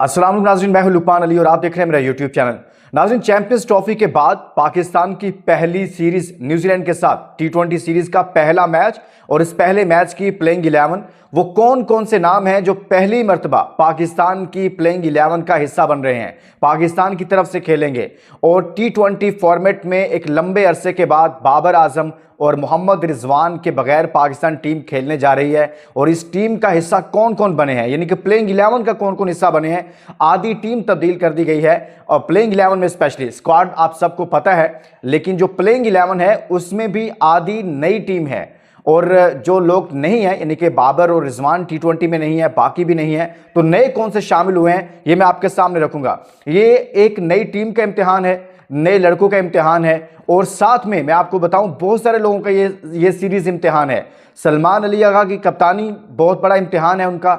अस्सलाम वालेकुम नाज़रीन, मैं हूं लुकमान अली और आप देख रहे हैं मेरा यूट्यूब चैनल। नाज़रीन, चैंपियंस ट्रॉफी के बाद पाकिस्तान की पहली सीरीज न्यूजीलैंड के साथ T20 सीरीज का पहला मैच और इस पहले मैच की प्लेइंग 11 वो कौन कौन से नाम हैं जो पहली मर्तबा पाकिस्तान की प्लेइंग 11 का हिस्सा बन रहे हैं, पाकिस्तान की तरफ से खेलेंगे और T20 फॉर्मेट में एक लंबे अरसे के बाद बाबर आजम और मोहम्मद रिजवान के बगैर पाकिस्तान टीम खेलने जा रही है। और इस टीम का हिस्सा कौन कौन बने हैं, यानी कि प्लेइंग 11 का कौन कौन हिस्सा बने हैं। आधी टीम तब्दील कर दी गई है और प्लेइंग 11 में स्पेशली स्क्वाड आप सबको पता है, लेकिन जो प्लेइंग 11 है उसमें भी आधी नई टीम है और जो लोग नहीं हैं, यानी कि बाबर और रिजवान T20 में नहीं है, बाकी भी नहीं है, तो नए कौन से शामिल हुए हैं ये मैं आपके सामने रखूंगा। ये एक नई टीम का इम्तिहान है, नए लड़कों का इम्तिहान है और साथ में मैं आपको बताऊं बहुत सारे लोगों का ये सीरीज इम्तिहान है। सलमान अली आगा की कप्तानी बहुत बड़ा इम्तिहान है उनका,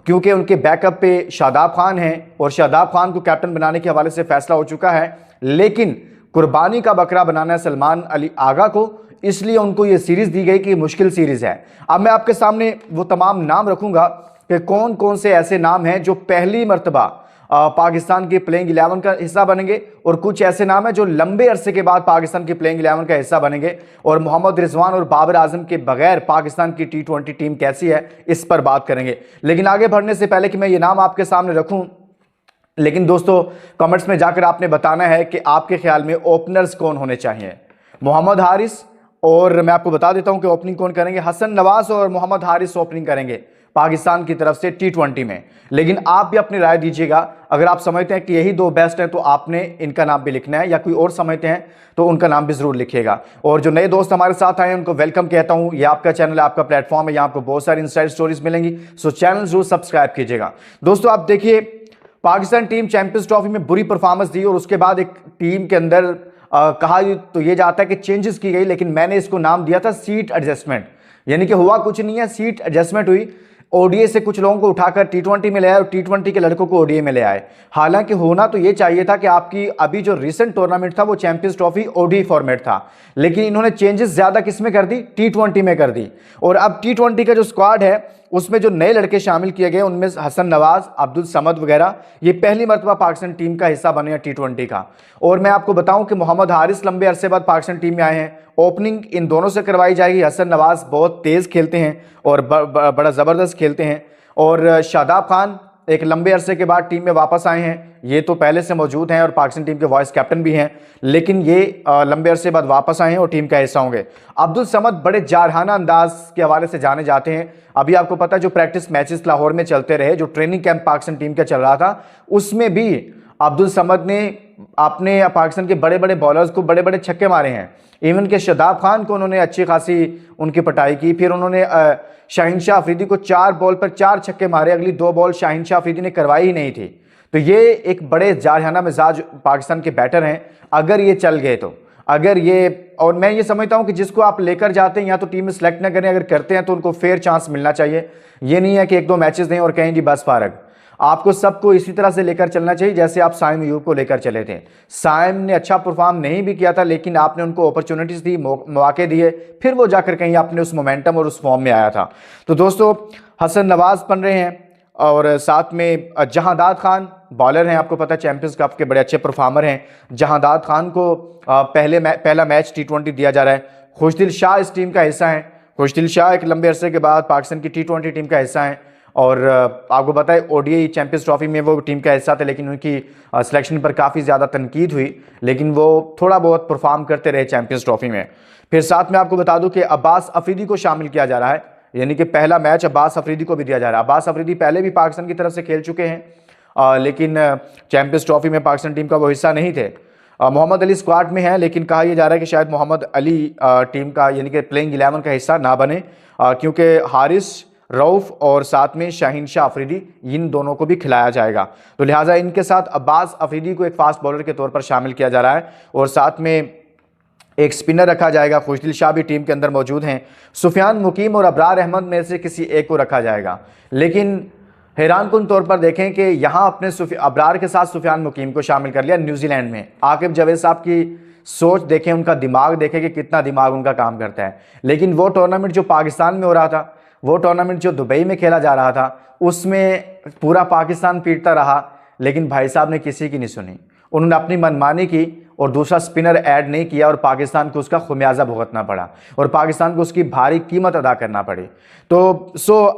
क्योंकि उनके बैकअप पे शादाब खान हैं और शादाब खान को कैप्टन बनाने के हवाले से फैसला हो चुका है, लेकिन कुर्बानी का बकरा बनाना है सलमान अली आगा को, इसलिए उनको ये सीरीज दी गई कि मुश्किल सीरीज है। अब मैं आपके सामने वो तमाम नाम रखूंगा कि कौन कौन से ऐसे नाम हैं जो पहली मर्तबा पाकिस्तान की प्लेइंग 11 का हिस्सा बनेंगे और कुछ ऐसे नाम हैं जो लंबे अरसे के बाद पाकिस्तान की प्लेइंग 11 का हिस्सा बनेंगे। और मोहम्मद रिजवान और बाबर आजम के बगैर पाकिस्तान की T20 टीम कैसी है इस पर बात करेंगे। लेकिन आगे बढ़ने से पहले कि मैं ये नाम आपके सामने रखूं, लेकिन दोस्तों कमेंट्स में जाकर आपने बताना है कि आपके ख्याल में ओपनर्स कौन होने चाहिए। मोहम्मद हारिस, और मैं आपको बता देता हूं कि ओपनिंग कौन करेंगे, हसन नवाज और मोहम्मद हारिस ओपनिंग करेंगे पाकिस्तान की तरफ से T20 में। लेकिन आप भी अपनी राय दीजिएगा, अगर आप समझते हैं कि यही दो बेस्ट हैं तो आपने इनका नाम भी लिखना है, या कोई और समझते हैं तो उनका नाम भी जरूर लिखिएगा। और जो नए दोस्त हमारे साथ आए हैं उनको वेलकम कहता हूं। ये आपका चैनल है, आपका प्लेटफॉर्म है, यहाँ आपको बहुत सारी इनसाइड स्टोरीज मिलेंगी, सो चैनल जरूर सब्सक्राइब कीजिएगा। दोस्तों आप देखिए, पाकिस्तान टीम चैंपियंस ट्रॉफी में बुरी परफॉर्मेंस दी और उसके बाद एक टीम के अंदर कहा तो ये जाता है कि चेंजेस की गई, लेकिन मैंने इसको नाम दिया था सीट एडजस्टमेंट। यानी कि हुआ कुछ नहीं है, सीट एडजस्टमेंट हुई। ओडीए से कुछ लोगों को उठाकर T20 में ले आए और T20 के लड़कों को ओडीए में ले आए। हालांकि होना तो ये चाहिए था कि आपकी अभी जो रिसेंट टूर्नामेंट था वो चैंपियंस ट्रॉफी ओडीआई फॉर्मेट था, लेकिन इन्होंने चेंजेस ज्यादा किस में कर दी, T20 में कर दी। और अब T20 का जो स्क्वाड है उसमें जो नए लड़के शामिल किए गए उनमें हसन नवाज, अब्दुल समद वगैरह, ये पहली मर्तबा पाकिस्तान टीम का हिस्सा बने हैं T20 का। और मैं आपको बताऊं कि मोहम्मद हारिस लंबे अरसे बाद पाकिस्तान टीम में आए हैं, ओपनिंग इन दोनों से करवाई जाएगी। हसन नवाज बहुत तेज खेलते हैं और बड़ा ज़बरदस्त खेलते हैं, और शादाब खान एक लंबे अरसे के बाद टीम में वापस आए हैं, ये तो पहले से मौजूद हैं और पाकिस्तान टीम के वाइस कैप्टन भी हैं, लेकिन ये लंबे अरसे बाद वापस आए हैं और टीम का हिस्सा होंगे। अब्दुल समद बड़े जारहाना अंदाज के हवाले से जाने जाते हैं। अभी आपको पता है जो प्रैक्टिस मैचेस लाहौर में चलते रहे, जो ट्रेनिंग कैंप पाकिस्तान टीम का चल रहा था, उसमें भी अब्दुल समद ने अपने पाकिस्तान के बड़े बड़े बॉलर्स को बड़े बड़े छक्के मारे हैं। इवन के शादाब खान को उन्होंने अच्छी खासी उनकी पटाई की। फिर उन्होंने शाहीन शाह अफरीदी को 4 बॉल पर 4 छक्के मारे, अगली 2 बॉल शाहीन शाह अफरीदी ने करवाई ही नहीं थी। तो ये एक बड़े जारहाना मिजाज पाकिस्तान के बैटर हैं। अगर ये चल गए तो, अगर ये, और मैं ये समझता हूं कि जिसको आप लेकर जाते हैं या तो टीम में सेलेक्ट ना करें, अगर करते हैं तो उनको फेयर चांस मिलना चाहिए। ये नहीं है कि 1-2 मैचेस दें और कहें जी बस फारग। आपको सबको इसी तरह से लेकर चलना चाहिए जैसे आप साइम अयूब को लेकर चले थे। साइम ने अच्छा परफॉर्म नहीं भी किया था, लेकिन आपने उनको अपॉर्चुनिटीज दी, मौके दिए, फिर वो जाकर कहीं अपने उस मोमेंटम और उस फॉर्म में आया था। तो दोस्तों हसन नवाज बन रहे हैं और साथ में जहांदाद खान बॉलर हैं, आपको पता है चैंपियंस कप के बड़े अच्छे परफॉर्मर हैं। जहांदाद खान को पहला मैच T20 दिया जा रहा है। खुशदिल शाह इस टीम का हिस्सा है। खुशदिल शाह एक लंबे अरसे के बाद पाकिस्तान की T20 टीम का हिस्सा है और आपको पता है ओडीआई चैंपियंस ट्रॉफी में वो टीम का हिस्सा थे, लेकिन उनकी सिलेक्शन पर काफ़ी ज़्यादा तनकीद हुई, लेकिन वो थोड़ा बहुत परफॉर्म करते रहे चैंपियंस ट्रॉफी में। फिर साथ में आपको बता दूं कि अब्बास अफरीदी को शामिल किया जा रहा है, यानी कि पहला मैच अब्बास अफरीदी को भी दिया जा रहा है। अब्बास अफरीदी पहले भी पाकिस्तान की तरफ से खेल चुके हैं, लेकिन चैंपियंस ट्रॉफी में पाकिस्तान टीम का वो हिस्सा नहीं थे। मोहम्मद अली स्क्वाड में है, लेकिन कहा यह जा रहा है कि शायद मोहम्मद अली टीम का यानी कि प्लेइंग 11 का हिस्सा ना बने, क्योंकि हारिस, रऊफ और साथ में शाहीन शाह अफरीदी, इन दोनों को भी खिलाया जाएगा। तो लिहाजा इनके साथ अब्बास अफरीदी को एक फास्ट बॉलर के तौर पर शामिल किया जा रहा है और साथ में एक स्पिनर रखा जाएगा। खुशदिल शाह भी टीम के अंदर मौजूद हैं। सुफियान मुकीम और अबरार अहमद में से किसी एक को रखा जाएगा, लेकिन हैरानकुन तौर पर देखें कि यहाँ अपने अबरार के साथ सुफियान मुकीम को शामिल कर लिया न्यूजीलैंड में। आकिब जावेद साहब की सोच देखें, उनका दिमाग देखें कि कितना दिमाग उनका काम करता है। लेकिन वो टूर्नामेंट जो पाकिस्तान में हो रहा था, वो टूर्नामेंट जो दुबई में खेला जा रहा था, उसमें पूरा पाकिस्तान पीटता रहा, लेकिन भाई साहब ने किसी की नहीं सुनी। उन्होंने अपनी मनमानी की और दूसरा स्पिनर ऐड नहीं किया और पाकिस्तान को उसका खुमियाजा भुगतना पड़ा और पाकिस्तान को उसकी भारी कीमत अदा करना पड़ी। तो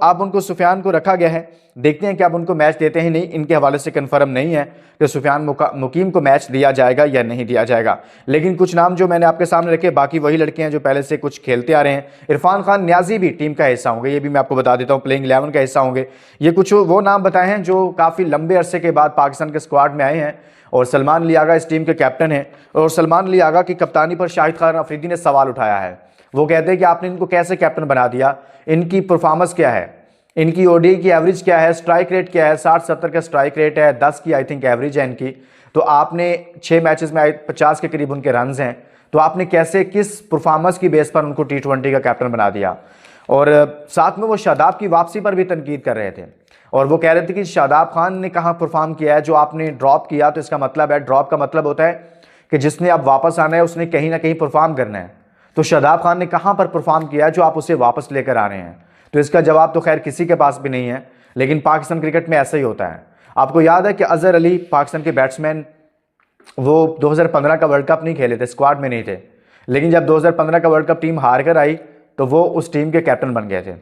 अब उनको सुफियान को रखा गया है, देखते हैं कि अब उनको मैच देते हैं नहीं। इनके हवाले से कंफर्म नहीं है कि सुफियान मुकीम को मैच दिया जाएगा या नहीं दिया जाएगा। लेकिन कुछ नाम जो मैंने आपके सामने रखे, बाकी वही लड़के हैं जो पहले से कुछ खेलते आ रहे हैं। इरफान खान न्याजी भी टीम का हिस्सा होंगे, ये भी मैं आपको बता देता हूँ, प्लेइंग 11 का हिस्सा होंगे। ये कुछ वो नाम बताए हैं जो काफ़ी लंबे अरसे के बाद पाकिस्तान के स्क्वाड में आए हैं। और सलमान अली आगा इस टीम के कैप्टन हैं और सलमान अली आगा की कप्तानी पर शाहिद खान अफरीदी ने सवाल उठाया है। वो कहते हैं कि आपने इनको कैसे कैप्टन बना दिया, इनकी परफॉर्मेंस क्या है, इनकी ओडीआई की एवरेज क्या है, स्ट्राइक रेट क्या है, 60-70 का स्ट्राइक रेट है, 10 की आई थिंक एवरेज है इनकी। तो आपने 6 मैचेस में 50 के करीब उनके रन्स हैं, तो आपने कैसे किस परफॉर्मेंस की बेस पर उनको T20 का कैप्टन बना दिया। और साथ में वो शादाब की वापसी पर भी तनकीद कर रहे थे और वो कह रहे थे कि शादाब खान ने कहाँ परफॉर्म किया है, जो आपने ड्रॉप किया। तो इसका मतलब है, ड्रॉप का मतलब होता है कि जिसने अब वापस आना है उसने कहीं ना कहीं परफॉर्म करना है। तो शादाब खान ने कहाँ पर परफॉर्म किया है जो आप उसे वापस लेकर आ रहे हैं। तो इसका जवाब तो खैर किसी के पास भी नहीं है, लेकिन पाकिस्तान क्रिकेट में ऐसा ही होता है। आपको याद है कि अजहर अली पाकिस्तान के बैट्समैन, वो 2015 का वर्ल्ड कप नहीं खेले थे, स्क्वाड में नहीं थे, लेकिन जब 2015 का वर्ल्ड कप टीम हार कर आई तो वो उस टीम के कैप्टन बन गए थे।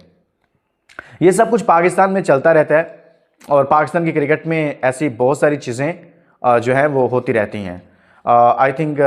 ये सब कुछ पाकिस्तान में चलता रहता है और पाकिस्तान की क्रिकेट में ऐसी बहुत सारी चीज़ें जो हैं वो होती रहती हैं। आई थिंक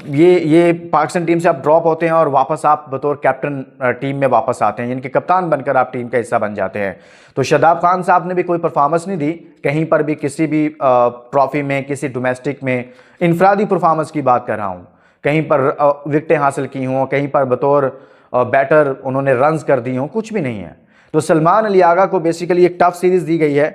ये पाकिस्तान टीम से आप ड्रॉप होते हैं और वापस आप बतौर कैप्टन टीम में वापस आते हैं, इनके कप्तान बनकर आप टीम का हिस्सा बन जाते हैं। तो शादाब खान साहब ने भी कोई परफॉर्मेंस नहीं दी कहीं पर भी, किसी भी ट्रॉफी में, किसी डोमेस्टिक में। इनफरादी परफॉर्मेंस की बात कर रहा हूँ, कहीं पर विकेटें हासिल की हों, कहीं पर बतौर बैटर उन्होंने रन्स कर दी हों, कुछ भी नहीं है। तो सलमान अली आगा को बेसिकली एक टफ सीरीज़ दी गई है,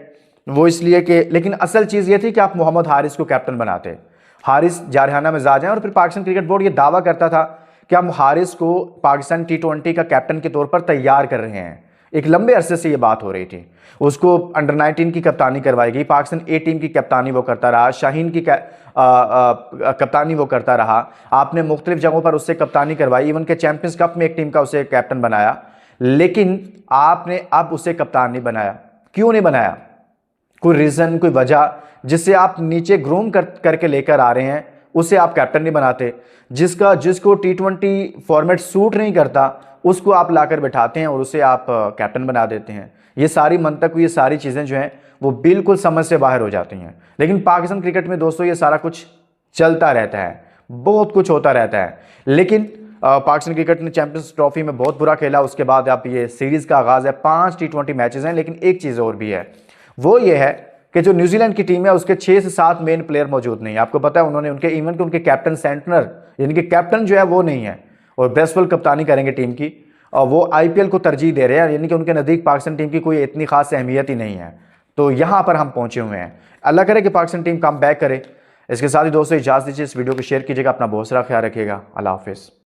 वो इसलिए कि, लेकिन असल चीज़ ये थी कि आप मोहम्मद हारिस को कैप्टन बनाते। हारिस जारहाना मिजाज हैं और फिर पाकिस्तान क्रिकेट बोर्ड ये दावा करता था कि हम हारिस को पाकिस्तान T20 का कैप्टन के तौर पर तैयार कर रहे हैं। एक लंबे अरसे से ये बात हो रही थी। उसको अंडर 19 की कप्तानी करवाई गई, पाकिस्तान A टीम की कप्तानी वो करता रहा, शाहीन की कप्तानी वो करता रहा। आपने मुख्तलिफ जगहों पर उससे कप्तानी करवाई, इवन के चैंपियंस कप में एक टीम का उसे कैप्टन बनाया, लेकिन आपने अब उसे कप्तान नहीं बनाया। क्यों नहीं बनाया? कोई रीज़न, कोई वजह? जिससे आप नीचे ग्रूम करके लेकर आ रहे हैं उसे आप कैप्टन नहीं बनाते। जिसको T20 फॉर्मेट सूट नहीं करता उसको आप लाकर बैठाते हैं और उसे आप कैप्टन बना देते हैं। ये सारी मंतक, ये सारी चीज़ें जो हैं वो बिल्कुल समझ से बाहर हो जाती हैं। लेकिन पाकिस्तान क्रिकेट में दोस्तों ये सारा कुछ चलता रहता है, बहुत कुछ होता रहता है। लेकिन पाकिस्तान क्रिकेट ने चैंपियंस ट्रॉफी में बहुत बुरा खेला, उसके बाद आप ये सीरीज़ का आगाज़ है, 5 T20 मैचेस हैं। लेकिन एक चीज़ और भी है, वो ये है कि जो न्यूजीलैंड की टीम है उसके 6 से 7 मेन प्लेयर मौजूद नहीं है। आपको पता है उन्होंने उनके कैप्टन सेंटनर, यानी कि कैप्टन जो है वो नहीं है और ब्रेसवेल कप्तानी करेंगे टीम की, और वो IPL को तरजीह दे रहे हैं, यानी कि उनके नज़दीक पाकिस्तान टीम की कोई इतनी खास अहमियत ही नहीं है। तो यहाँ पर हम पहुँचे हुए हैं। अल्लाह करे कि पाकिस्तान टीम कम बैक करे। इसके साथ ही दोस्तों इजाज़त दीजिए, इस वीडियो को शेयर कीजिएगा, अपना बहुत सारा ख्याल रखिएगा। अल्लाह हाफिज़।